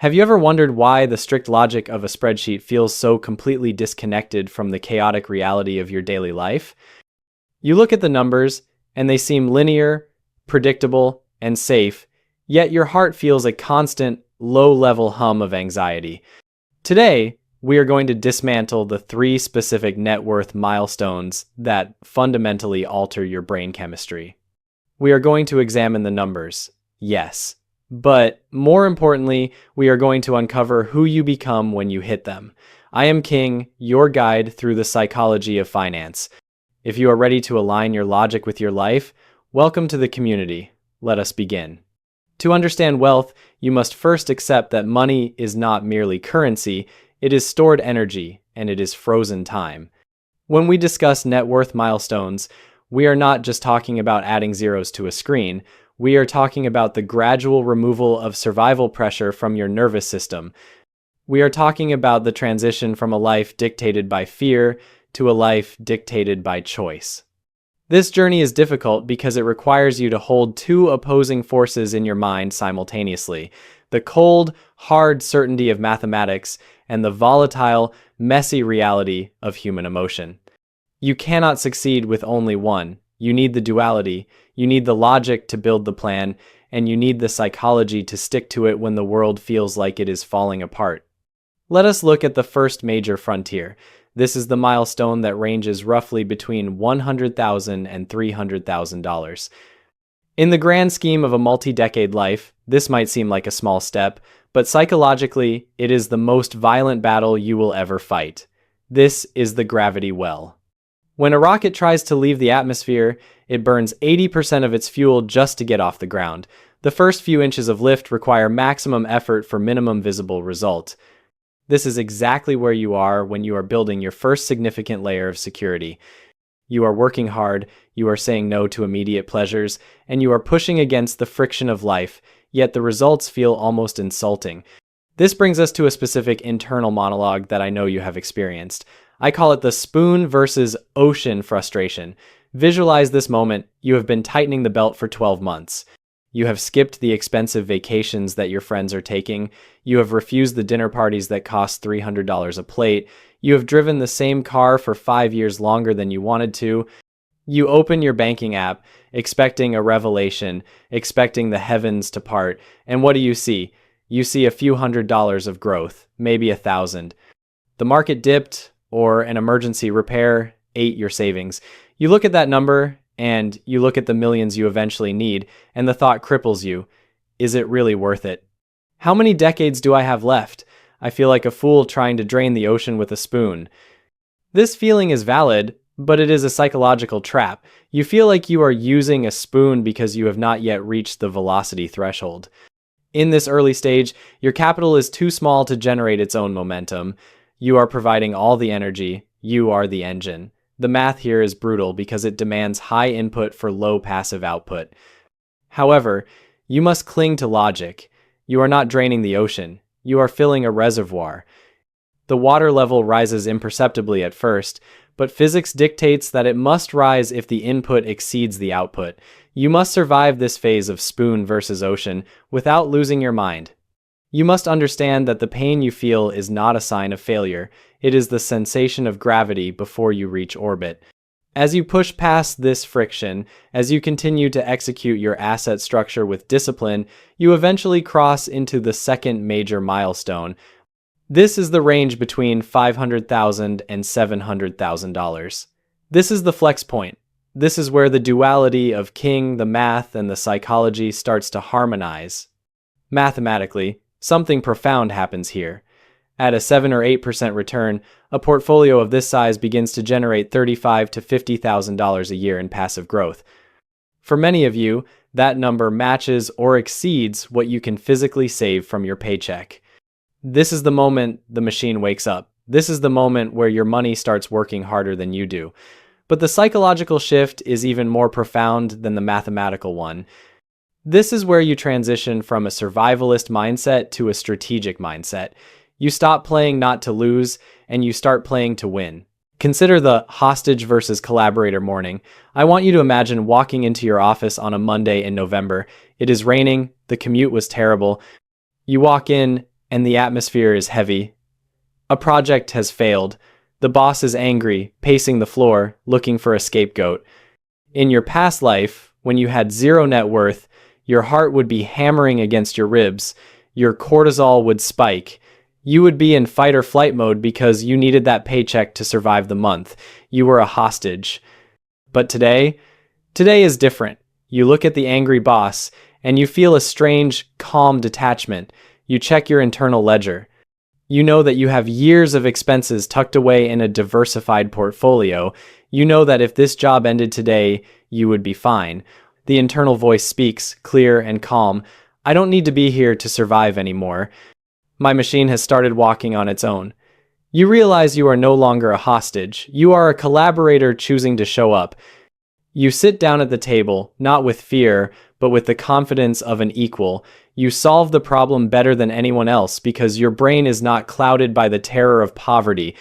Have you ever wondered why the strict logic of a spreadsheet feels so completely disconnected from the chaotic reality of your daily life? You look at the numbers, and they seem linear, predictable, and safe, yet your heart feels a constant, low-level hum of anxiety. Today, we are going to dismantle the three specific net worth milestones that fundamentally alter your brain chemistry. We are going to examine the numbers, yes. But more importantly, we are going to uncover who you become when you hit them. I am King, your guide through the psychology of finance. If you are ready to align your logic with your life, welcome to the community. Let us begin. To understand wealth, you must first accept that money is not merely currency, it is stored energy, and it is frozen time. When we discuss net worth milestones, we are not just talking about adding zeros to a screen. We are talking about the gradual removal of survival pressure from your nervous system. We are talking about the transition from a life dictated by fear to a life dictated by choice. This journey is difficult because it requires you to hold two opposing forces in your mind simultaneously: the cold, hard certainty of mathematics and the volatile, messy reality of human emotion. You cannot succeed with only one. You need the duality, you need the logic to build the plan, and you need the psychology to stick to it when the world feels like it is falling apart. Let us look at the first major frontier. This is the milestone that ranges roughly between $100,000 and $300,000. In the grand scheme of a multi-decade life, this might seem like a small step, but psychologically, it is the most violent battle you will ever fight. This is the gravity well. When a rocket tries to leave the atmosphere, it burns 80% of its fuel just to get off the ground. The first few inches of lift require maximum effort for minimum visible result. This is exactly where you are when you are building your first significant layer of security. You are working hard, you are saying no to immediate pleasures, and you are pushing against the friction of life, yet the results feel almost insulting. This brings us to a specific internal monologue that I know you have experienced. I call it the spoon versus ocean frustration. Visualize this moment. You have been tightening the belt for 12 months. You have skipped the expensive vacations that your friends are taking. You have refused the dinner parties that cost $300 a plate. You have driven the same car for 5 years longer than you wanted to. You open your banking app, expecting a revelation, expecting the heavens to part. And what do you see? You see a few $100s of growth, maybe 1,000. The market dipped, or an emergency repair ate your savings. You look at that number, and you look at the millions you eventually need, and the thought cripples you. Is it really worth it? How many decades do I have left? I feel like a fool trying to drain the ocean with a spoon. This feeling is valid, but it is a psychological trap. You feel like you are using a spoon because you have not yet reached the velocity threshold. In this early stage, your capital is too small to generate its own momentum. You are providing all the energy. You are the engine. The math here is brutal because it demands high input for low passive output. However, you must cling to logic. You are not draining the ocean. You are filling a reservoir. The water level rises imperceptibly at first, but physics dictates that it must rise if the input exceeds the output. You must survive this phase of spoon versus ocean without losing your mind. You must understand that the pain you feel is not a sign of failure. It is the sensation of gravity before you reach orbit. As you push past this friction, as you continue to execute your asset structure with discipline, you eventually cross into the second major milestone. This is the range between $500,000 and $700,000. This is the flex point. This is where the duality of King, the math, and the psychology starts to harmonize. Mathematically, something profound happens here. At a 7 or 8% return, a portfolio of this size begins to generate $35,000 to $50,000 a year in passive growth. For many of you, that number matches or exceeds what you can physically save from your paycheck. This is the moment the machine wakes up. This is the moment where your money starts working harder than you do. But the psychological shift is even more profound than the mathematical one. This is where you transition from a survivalist mindset to a strategic mindset. You stop playing not to lose, and you start playing to win. Consider the hostage versus collaborator morning. I want you to imagine walking into your office on a Monday in November. It is raining, the commute was terrible. You walk in, and the atmosphere is heavy. A project has failed. The boss is angry, pacing the floor, looking for a scapegoat. In your past life, when you had zero net worth, your heart would be hammering against your ribs. Your cortisol would spike. You would be in fight or flight mode because you needed that paycheck to survive the month. You were a hostage. But today is different. You look at the angry boss, and you feel a strange, calm detachment. You check your internal ledger. You know that you have years of expenses tucked away in a diversified portfolio. You know that if this job ended today, you would be fine. The internal voice speaks, clear and calm. I don't need to be here to survive anymore. My machine has started walking on its own. You realize you are no longer a hostage. You are a collaborator choosing to show up. You sit down at the table, not with fear, but with the confidence of an equal. You solve the problem better than anyone else because your brain is not clouded by the terror of poverty.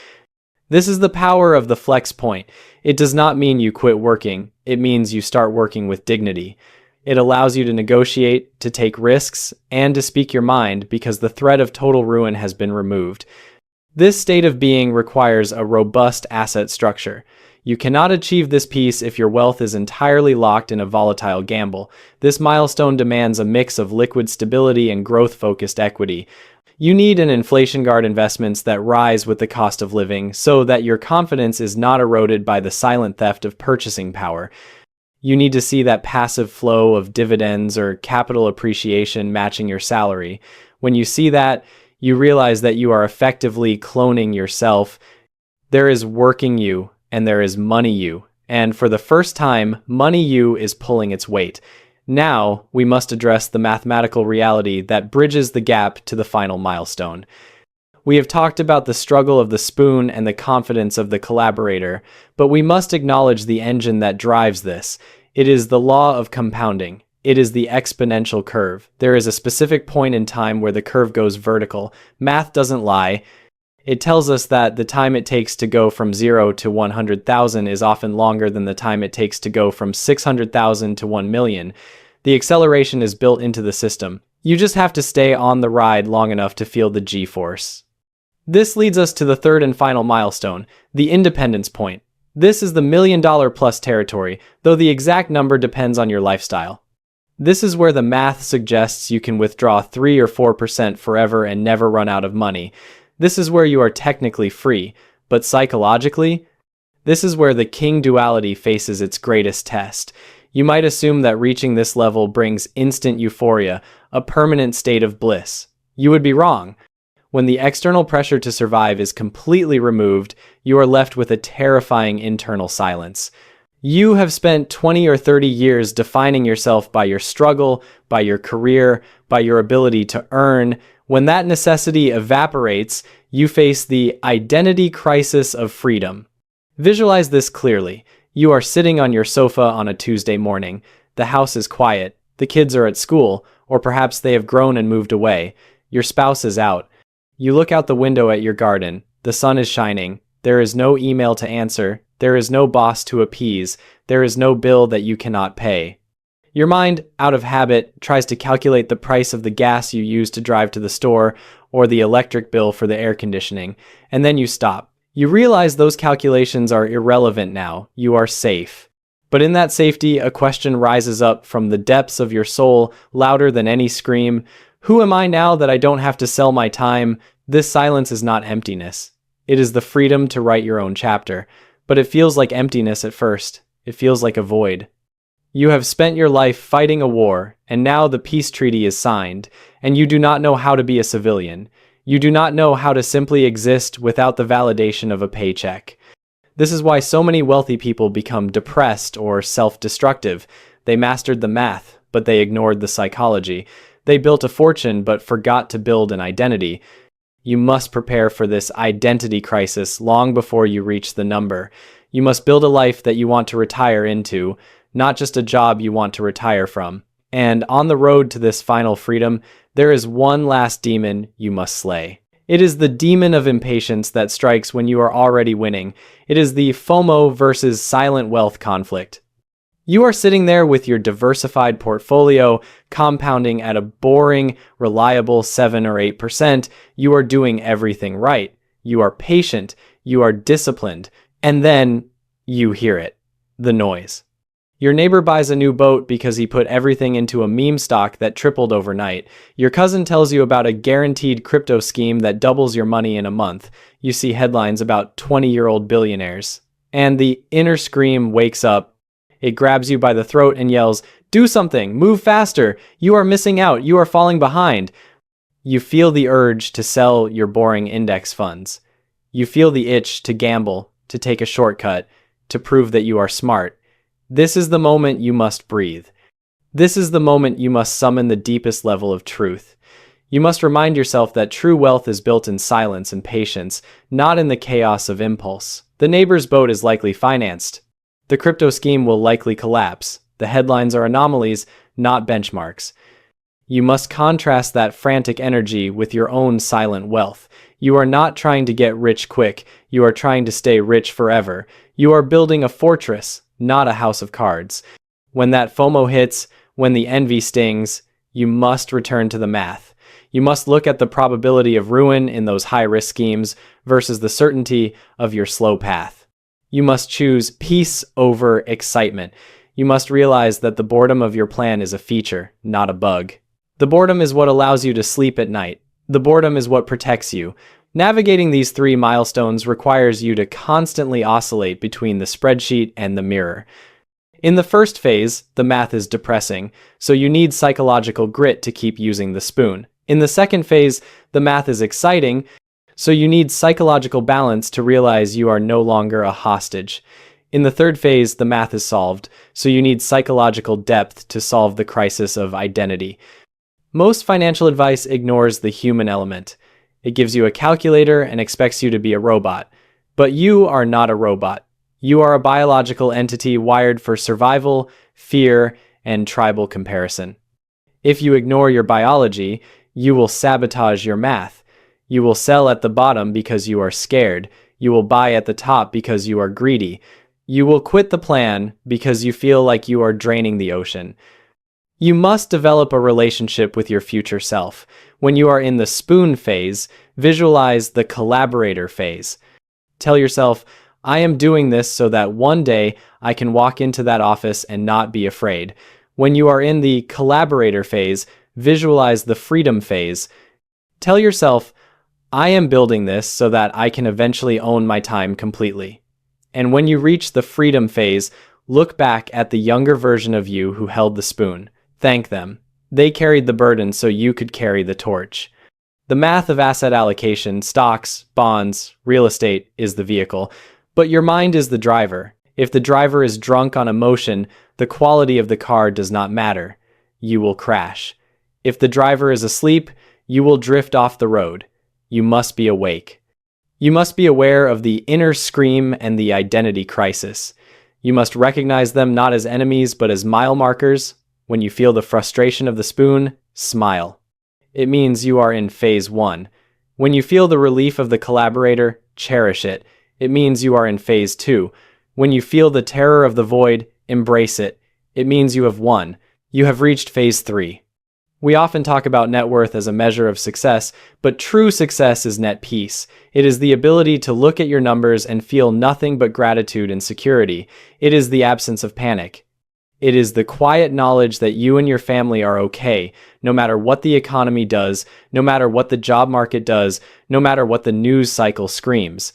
This is the power of the flex point. It does not mean you quit working. It means you start working with dignity. It allows you to negotiate, to take risks, and to speak your mind because the threat of total ruin has been removed. This state of being requires a robust asset structure. You cannot achieve this peace if your wealth is entirely locked in a volatile gamble. This milestone demands a mix of liquid stability and growth-focused equity. You need an inflation guard investments that rise with the cost of living so that your confidence is not eroded by the silent theft of purchasing power. You need to see that passive flow of dividends or capital appreciation matching your salary. When you see that, you realize that you are effectively cloning yourself. There is working you, and there is money you. And for the first time, money you is pulling its weight. Now, we must address the mathematical reality that bridges the gap to the final milestone. We have talked about the struggle of the spoon and the confidence of the collaborator, but we must acknowledge the engine that drives this. It is the law of compounding. It is the exponential curve. There is a specific point in time where the curve goes vertical. Math doesn't lie. It tells us that the time it takes to go from 0 to 100,000 is often longer than the time it takes to go from 600,000 to 1 million. The acceleration is built into the system. You just have to stay on the ride long enough to feel the G-force. This leads us to the third and final milestone, the independence point. This is the $1 million plus territory, though the exact number depends on your lifestyle. This is where the math suggests you can withdraw 3 or 4% forever and never run out of money. This is where you are technically free, but psychologically, this is where the king duality faces its greatest test. You might assume that reaching this level brings instant euphoria, a permanent state of bliss. You would be wrong. When the external pressure to survive is completely removed, you are left with a terrifying internal silence. You have spent 20 or 30 years defining yourself by your struggle, by your career, by your ability to earn. When that necessity evaporates, you face the identity crisis of freedom. Visualize this clearly. You are sitting on your sofa on a Tuesday morning. The house is quiet. The kids are at school, or perhaps they have grown and moved away. Your spouse is out. You look out the window at your garden. The sun is shining. There is no email to answer. There is no boss to appease. There is no bill that you cannot pay. Your mind, out of habit, tries to calculate the price of the gas you use to drive to the store or the electric bill for the air conditioning, and then you stop. You realize those calculations are irrelevant now. You are safe. But in that safety, a question rises up from the depths of your soul, louder than any scream. Who am I now that I don't have to sell my time? This silence is not emptiness. It is the freedom to write your own chapter. But it feels like emptiness at first. It feels like a void. You have spent your life fighting a war, and now the peace treaty is signed, and you do not know how to be a civilian. You do not know how to simply exist without the validation of a paycheck. This is why so many wealthy people become depressed or self-destructive. They mastered the math, but they ignored the psychology. They built a fortune, but forgot to build an identity. You must prepare for this identity crisis long before you reach the number. You must build a life that you want to retire into, not just a job you want to retire from. And on the road to this final freedom, there is one last demon you must slay. It is the demon of impatience that strikes when you are already winning. It is the FOMO versus silent wealth conflict. You are sitting there with your diversified portfolio, compounding at a boring, reliable 7 or 8%. You are doing everything right. You are patient. You are disciplined. And then you hear it, the noise. Your neighbor buys a new boat because he put everything into a meme stock that tripled overnight. Your cousin tells you about a guaranteed crypto scheme that doubles your money in a month. You see headlines about 20-year-old billionaires. And the inner scream wakes up. It grabs you by the throat and yells, "Do something! Move faster! You are missing out! You are falling behind!" You feel the urge to sell your boring index funds. You feel the itch to gamble, to take a shortcut, to prove that you are smart. This is the moment you must breathe. This is the moment you must summon the deepest level of truth. You must remind yourself that true wealth is built in silence and patience, not in the chaos of impulse. The neighbor's boat is likely financed. The crypto scheme will likely collapse. The headlines are anomalies, not benchmarks. You must contrast that frantic energy with your own silent wealth. You are not trying to get rich quick. You are trying to stay rich forever. You are building a fortress, not a house of cards. When that FOMO hits, when the envy stings, you must return to the math. You must look at the probability of ruin in those high-risk schemes versus the certainty of your slow path. You must choose peace over excitement. You must realize that the boredom of your plan is a feature, not a bug. The boredom is what allows you to sleep at night. The boredom is what protects you. Navigating these 3 milestones requires you to constantly oscillate between the spreadsheet and the mirror. In the first phase, the math is depressing, so you need psychological grit to keep using the spoon. In the second phase, the math is exciting, so you need psychological balance to realize you are no longer a hostage. In the third phase, the math is solved, so you need psychological depth to solve the crisis of identity. Most financial advice ignores the human element. It gives you a calculator and expects you to be a robot. But you are not a robot. You are a biological entity wired for survival, fear, and tribal comparison. If you ignore your biology, you will sabotage your math. You will sell at the bottom because you are scared. You will buy at the top because you are greedy. You will quit the plan because you feel like you are draining the ocean. You must develop a relationship with your future self. When you are in the spoon phase, visualize the collaborator phase. Tell yourself, I am doing this so that one day I can walk into that office and not be afraid. When you are in the collaborator phase, visualize the freedom phase. Tell yourself, I am building this so that I can eventually own my time completely. And when you reach the freedom phase, look back at the younger version of you who held the spoon. Thank them. They carried the burden so you could carry the torch. The math of asset allocation, stocks, bonds, real estate is the vehicle, but your mind is the driver. If the driver is drunk on emotion, the quality of the car does not matter. You will crash. If the driver is asleep, you will drift off the road. You must be awake. You must be aware of the inner scream and the identity crisis. You must recognize them not as enemies but as mile markers. When you feel the frustration of the spoon, smile. It means you are in phase 1. When you feel the relief of the collaborator, cherish it. It means you are in phase 2. When you feel the terror of the void, embrace it. It means you have won. You have reached phase 3. We often talk about net worth as a measure of success, but true success is net peace. It is the ability to look at your numbers and feel nothing but gratitude and security. It is the absence of panic. It is the quiet knowledge that you and your family are okay, no matter what the economy does, no matter what the job market does, no matter what the news cycle screams.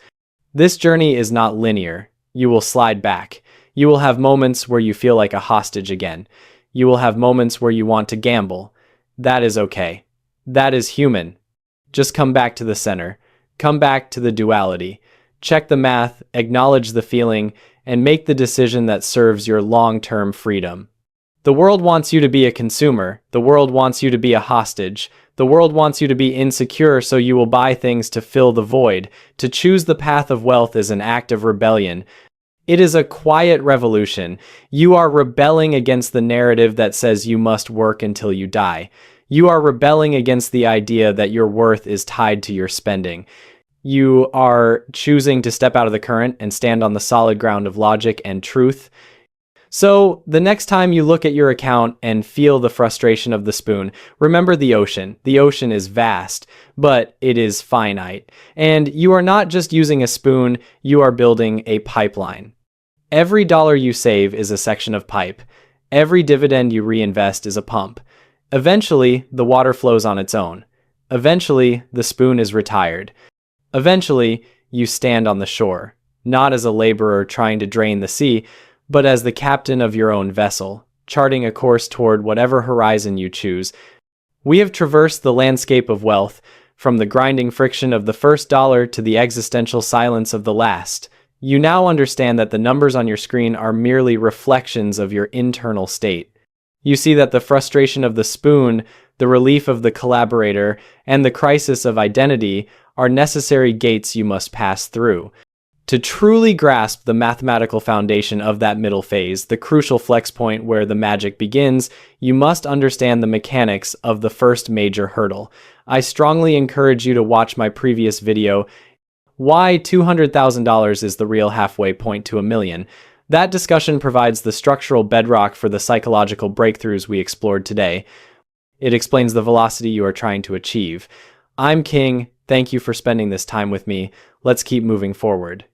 This journey is not linear. You will slide back. You will have moments where you feel like a hostage again. You will have moments where you want to gamble. That is okay. That is human. Just come back to the center. Come back to the duality. Check the math, acknowledge the feeling, and make the decision that serves your long-term freedom. The world wants you to be a consumer. The world wants you to be a hostage. The world wants you to be insecure, so you will buy things to fill the void. To choose the path of wealth is an act of rebellion. It is a quiet revolution. You are rebelling against the narrative that says you must work until you die. You are rebelling against the idea that your worth is tied to your spending. You are choosing to step out of the current and stand on the solid ground of logic and truth. So, the next time you look at your account and feel the frustration of the spoon, remember the ocean. The ocean is vast, but it is finite. And you are not just using a spoon, you are building a pipeline. Every dollar you save is a section of pipe. Every dividend you reinvest is a pump. Eventually, the water flows on its own. Eventually, the spoon is retired. Eventually, you stand on the shore, not as a laborer trying to drain the sea, but as the captain of your own vessel, charting a course toward whatever horizon you choose. We have traversed the landscape of wealth, from the grinding friction of the first dollar to the existential silence of the last. You now understand that the numbers on your screen are merely reflections of your internal state. You see that the frustration of the spoon, the relief of the collaborator, and the crisis of identity are necessary gates you must pass through. To truly grasp the mathematical foundation of that middle phase, the crucial flex point where the magic begins, you must understand the mechanics of the first major hurdle. I strongly encourage you to watch my previous video, Why $200,000 is the Real Halfway Point to $1 Million. That discussion provides the structural bedrock for the psychological breakthroughs we explored today. It explains the velocity you are trying to achieve. I'm King. Thank you for spending this time with me. Let's keep moving forward.